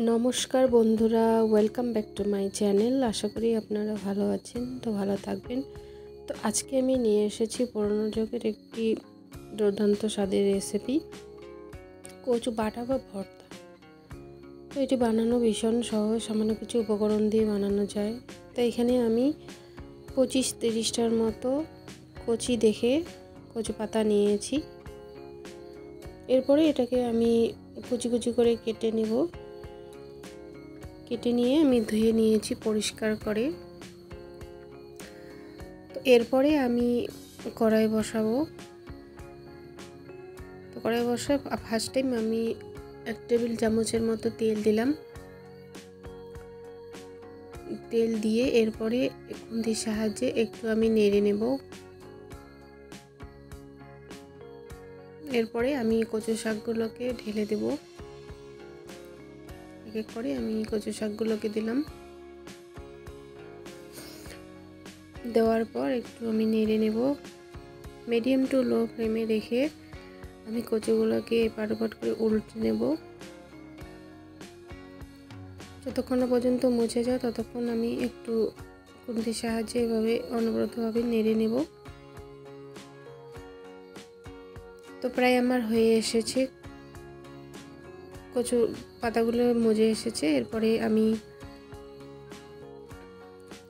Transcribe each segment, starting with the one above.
নমস্কার বন্ধুরা, welcome back to my channel. আশা করি আপনারা ভালো আছেন, তো ভালো থাকবেন। তো আজকে আমি নিয়ে এসেছি পুরনো যুগের একটি দুর্দান্ত স্বাদের রেসিপি, কচু বাটা বা ভর্তা। তো এটি বানানো ভীষণ সহজ, সামান্য কিছু উপকরণ দিয়ে বানানো যায়। তো এখানে আমি 25-30টার মতো কচি দেখে কচু পাতা নিয়েছি। এরপরে এটাকে আমি কুচি কুচি করে কেটে নেব। কেটে নিয়ে আমি ধুয়ে নিয়েছি পরিষ্কার করে। তো এরপরে আমি কড়াই বসাবো। তো কড়াই বসায় ফার্স্ট টাইম আমি 1 টেবিল চামচের মতো তেল দিলাম। তেল দিয়ে এরপরে খুন্তির সাহায্যে একটু আমি নেড়ে নেব। এরপরে আমি কচু শাকগুলোকে ঢেলে দেব। এক এক করে আমি কচু শাকগুলোকে দিলাম। দেওয়ার পর একটু আমি নেড়ে নেব। মিডিয়াম টু লো ফ্লেমে রেখে আমি কচুগুলোকে এপাট ওপাট করে উল্টে নেব। যতক্ষণ না পর্যন্ত মুছে যায় ততক্ষণ আমি একটু খুন্তির সাহায্যে এভাবে অনবরতভাবে নেড়ে নেব। তো প্রায় আমার হয়ে এসেছে, কচু পাতাগুলো মজে এসেছে। এরপরে আমি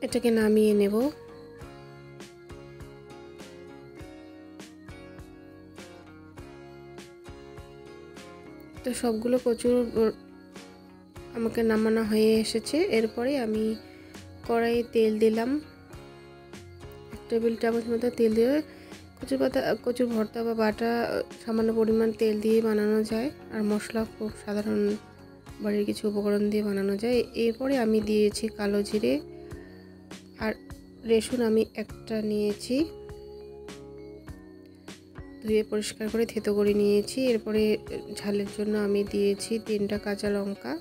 এটাকে নামিয়ে নেব। তো সবগুলো কচুর আমাকে নামানো হয়ে এসেছে। এরপরে আমি কড়াইয়ে তেল দিলাম, 1 টেবিল চামচ মতো তেল দিয়ে। কচুর ভর্তা বা বাটা সামান্য পরিমাণ তেল দিয়ে বানানো যায়, আর মশলা খুব সাধারণ বাড়ির কিছু উপকরণ দিয়ে বানানো যায়। এরপরে আমি দিয়েছি কালো জিরে আর রসুন আমি একটা নিয়েছি, ধুয়ে পরিষ্কার করে থেতো করে নিয়েছি। এরপরে ঝালের জন্য আমি দিয়েছি 3টা কাঁচা লঙ্কা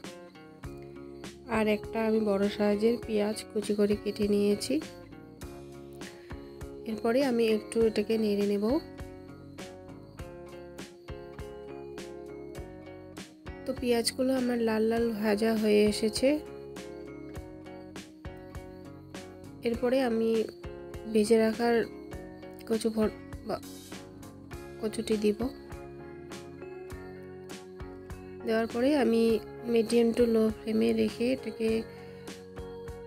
আর একটা আমি বড় সাইজের পেঁয়াজ কুচি করে কেটে নিয়েছি। এরপরে আমি একটু এটাকে নেড়ে নেব। তো পেঁয়াজগুলো আমার লাল লাল ভাজা হয়ে এসেছে। এরপরে আমি ভেজে রাখার কচুটি দিব। দেওয়ার পরে আমি মিডিয়াম টু লো ফ্লেমে রেখে এটাকে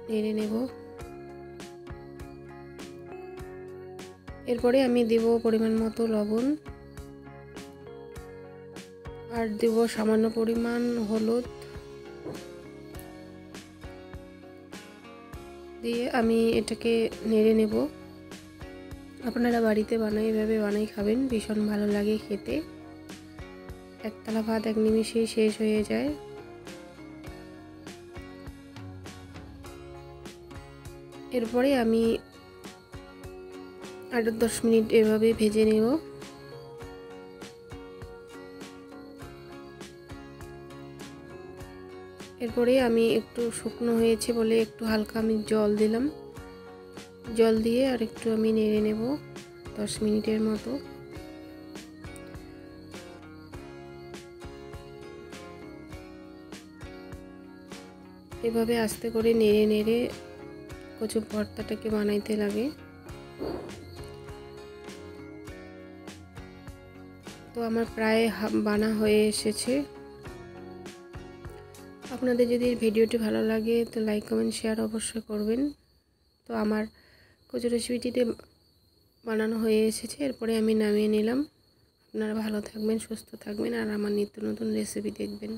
নেড়ে নেব। এরপরে আমি দেব পরিমাণ মতো লবণ আর দেব সামান্য পরিমাণ হলুদ দিয়ে আমি এটাকে নেড়ে নেব। আপনারা বাড়িতে এভাবে বানাই খাবেন, ভীষণ ভালো লাগে খেতে। এক থালা ভাত এক নিমিষেই শেষ হয়ে যায়। এরপরে আমি 8-10 মিনিট এভাবে ভেজে নেব। এরপরে আমি একটু শুকনো হয়েছে বলে একটু হালকা আমি জল দিলাম। জল দিয়ে আর একটু আমি নেড়ে নেব 10 মিনিটের মতো। এভাবে আস্তে করে নেড়ে নেড়ে কচু ভর্তাটাকে বানাইতে লাগে। তো আমার প্রায় বানা হয়ে এসেছে। আপনাদের যদি ভিডিওটি ভালো লাগে তো লাইক কমেন্ট শেয়ার অবশ্যই করবেন। তো আমার কচু রেসিপিটিতে বানানো হয়ে এসেছে। এরপরে আমি নামিয়ে নিলাম। আপনারা ভালো থাকবেন, সুস্থ থাকবেন আর আমার নিত্য নতুন রেসিপি দেখবেন।